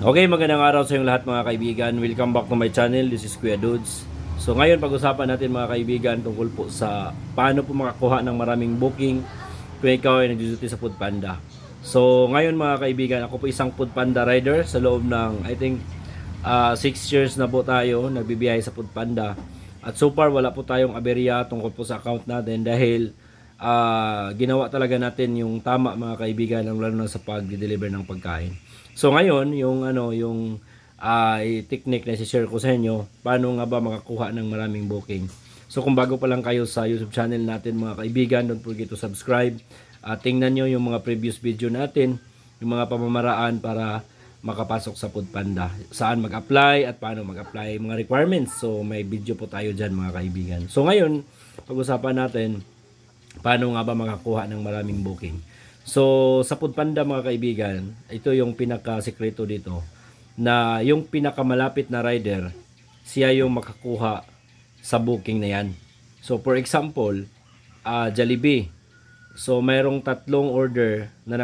Okay, magandang araw sa inyong lahat mga kaibigan. Welcome back to my channel. This is Kuya Dudes. So ngayon pag-usapan natin mga kaibigan tungkol po sa paano po makakuha ng maraming booking kung ikaw ay nag-duty sa Foodpanda. So ngayon mga kaibigan, ako po isang Foodpanda rider sa loob ng I think 6 years na po tayo nagbibiyahe sa Foodpanda. At so far wala po tayong aberya tungkol po sa account natin dahil ginawa talaga natin yung tama mga kaibigan, lalo na sa pag-deliver ng pagkain. So ngayon, yung technique na i-share ko sa inyo, paano nga ba makakuha ng maraming booking. So kung bago pa lang kayo sa YouTube channel natin mga kaibigan, don't forget to subscribe. Tingnan nyo yung mga previous video natin, yung mga pamamaraan para makapasok sa Foodpanda. Saan mag-apply at paano mag-apply, mga requirements. So may video po tayo dyan mga kaibigan. So ngayon, pag-usapan natin, paano nga ba makakuha ng maraming booking. So, sa Foodpanda mga kaibigan, ito yung pinaka-sekreto dito, na yung pinakamalapit na rider, siya yung makakuha sa booking na yan. So, for example, Jollibee. So, mayroong 3 order na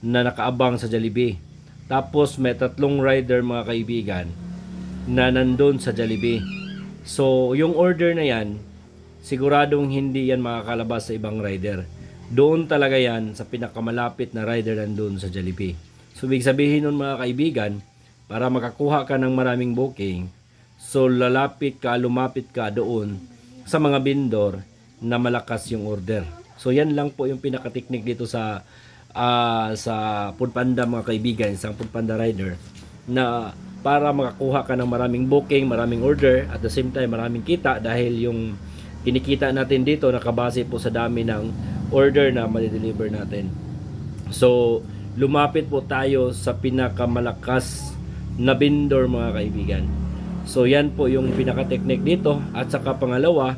nakaabang sa Jollibee. Tapos, may 3 rider mga kaibigan na nandun sa Jollibee. So, yung order na yan, siguradong hindi yan makakalabas sa ibang rider. Doon talaga yan sa pinakamalapit na rider nandun sa Jollibee. So, ibig sabihin nun mga kaibigan, para makakuha ka ng maraming booking, so lumapit ka doon sa mga vendor na malakas yung order. So, yan lang po yung pinaka-technique dito sa Foodpanda mga kaibigan, isang Foodpanda rider, na para makakuha ka ng maraming booking, maraming order, at the same time maraming kita dahil yung kinikita natin dito nakabase po sa dami ng order na ma-deliver natin. So, lumapit po tayo sa pinakamalakas na vendor mga kaibigan. So, yan po yung pinaka-technique dito. At saka pangalawa,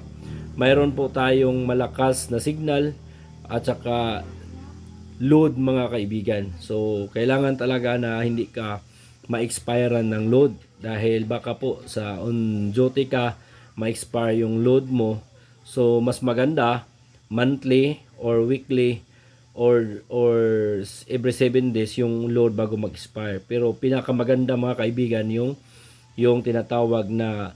mayroon po tayong malakas na signal at saka load mga kaibigan. So, kailangan talaga na hindi ka ma-expirean ng load dahil baka po sa on duty ka ma-expire yung load mo. So, mas maganda monthly or weekly or every 7 days yung load bago mag-expire. Pero pinakamaganda mga kaibigan yung tinatawag na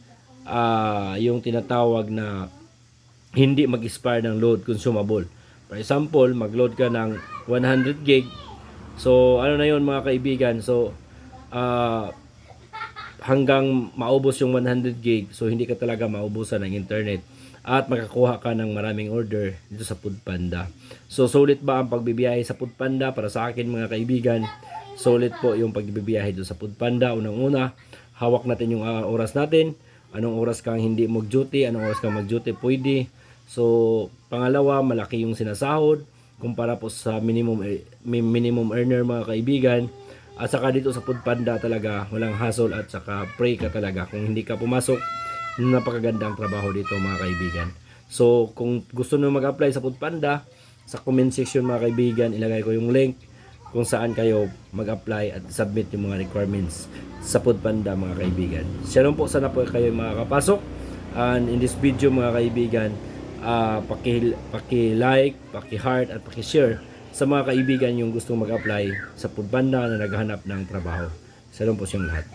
hindi mag-expire ng load, consumable. For example, mag-load ka ng 100 gig. So ano na yun mga kaibigan? So hanggang maubos yung 100 gig, so hindi ka talaga maubusan ng internet at makakuha ka ng maraming order dito sa Foodpanda. So sulit ba ang pagbibiyahe sa Foodpanda? Para sa akin mga kaibigan, sulit po yung pagbibiyahe dito sa Foodpanda. Unang-una, hawak natin yung oras natin. Anong oras kang hindi mag-duty, anong oras kang mag-duty, pwede. So pangalawa, malaki yung sinasahod kumpara po sa minimum earner mga kaibigan. At saka dito sa Foodpanda talaga walang hassle at saka free ka talaga. Kung hindi ka pumasok, napakagandang trabaho dito mga kaibigan. So kung gusto nyo mag-apply sa Foodpanda, sa comment section mga kaibigan, ilagay ko yung link kung saan kayo mag-apply at submit yung mga requirements sa Foodpanda mga kaibigan. Shalom po, sana po kayo makakapasok. And in this video mga kaibigan, paki-like, paki-heart at paki-share sa mga kaibigan yung gustong mag-apply sa Foodpanda na naghahanap ng trabaho. Shalom po sa lahat.